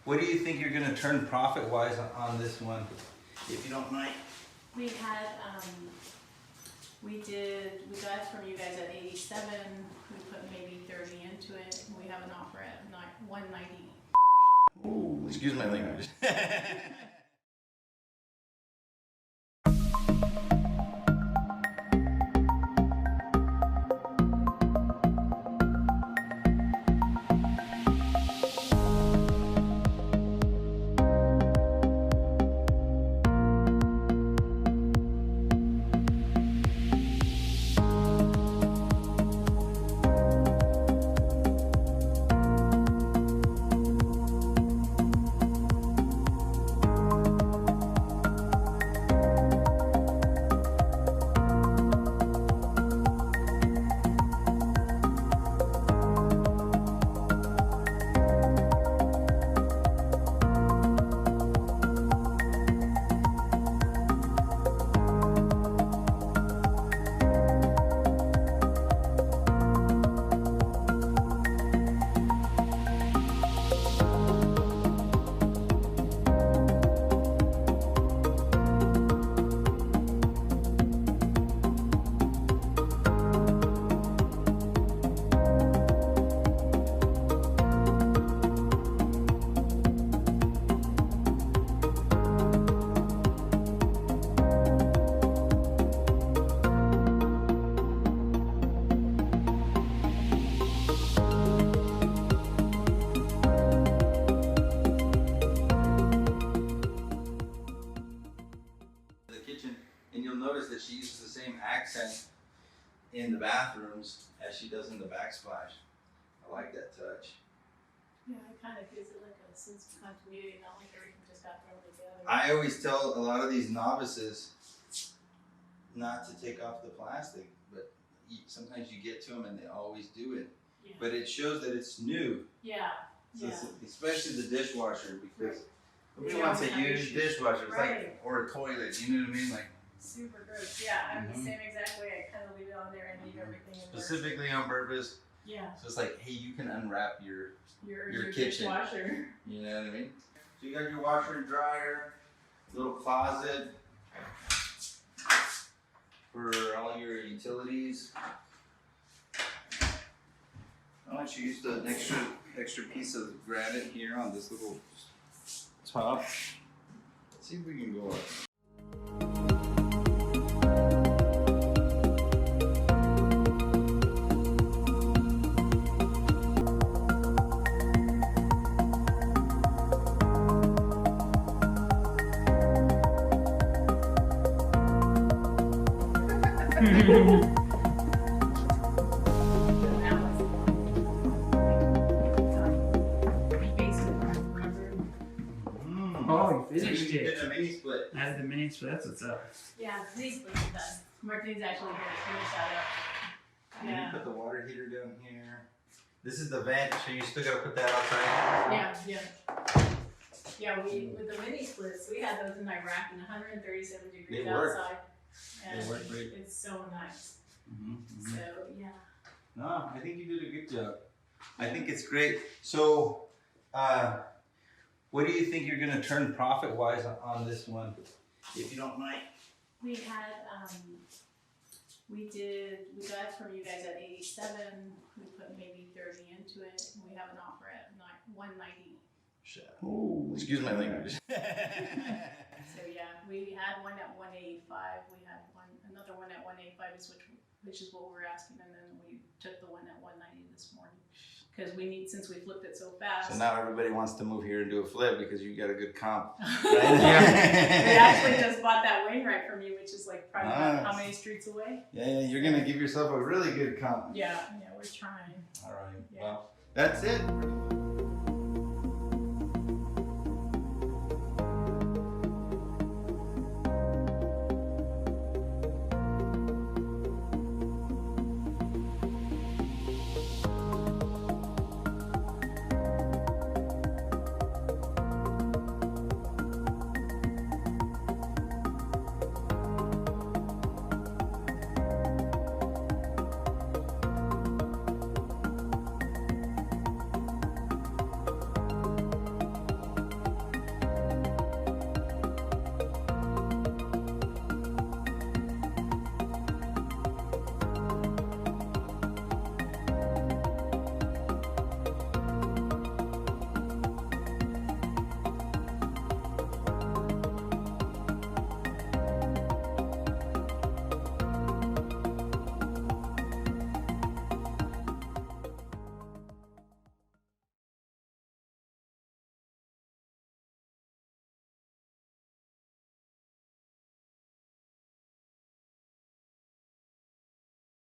What do you think you're going to turn profit-wise on this one, if you don't mind? We had, we got it from you guys at 87. We put maybe 30 into it. We have an offer at 190. Oh, excuse my language. And you'll notice that she uses the same accent in the bathrooms as she does in the backsplash. I like that touch. Yeah, it kind of gives it like a sense of continuity, not like everything just got thrown together. I always tell a lot of these novices not to take off the plastic, but sometimes you get to them and they always do it. Yeah. But it shows that it's new. Yeah. So Yeah. especially the dishwasher, because nobody Yeah, wants to we have use issues. dishwasher. It's Right. like, or a toilet, you know what I mean? Like Super gross. Yeah, I'm the same exact way. I kind of leave it on there and leave everything in there. specifically on purpose. Yeah. So it's like, hey, you can unwrap your Your kitchen. dishwasher. You know what I mean? So you got your washer and dryer, little closet for all your utilities. I want you to use the extra piece of granite here on this little top. Let's see if we can go up. Oh, you finished You did it. a mini split. Added the mini split, that's what's up. Yeah, these are done. Martine's actually going to finish that up. And you Yeah. put the water heater down here. This is the vent, so you still gotta put that outside. Yeah, with the mini splits, we had those in Iraq in 137 degrees They work. outside. And They work great. it's so nice. Mm-hmm. So, yeah. No, I think you did a good job. I think it's great. So, what do you think you're gonna turn profit-wise on this one, if you don't mind? We had, we got it from you guys at 87. We put maybe 30 into it. And we have an offer at 190. Oh, excuse my language. So yeah, we had one at 185. We had another one at 185, which is what we're asking, and then we took the one at 190 this morning because since we flipped it so fast. So now everybody wants to move here and do a flip because you got a good comp. We actually just bought that Wainwright from you, which is like probably Nice. how many streets away? Yeah, you're gonna give yourself a really good comp. Yeah, we're trying. All right. Yeah. Well, that's it.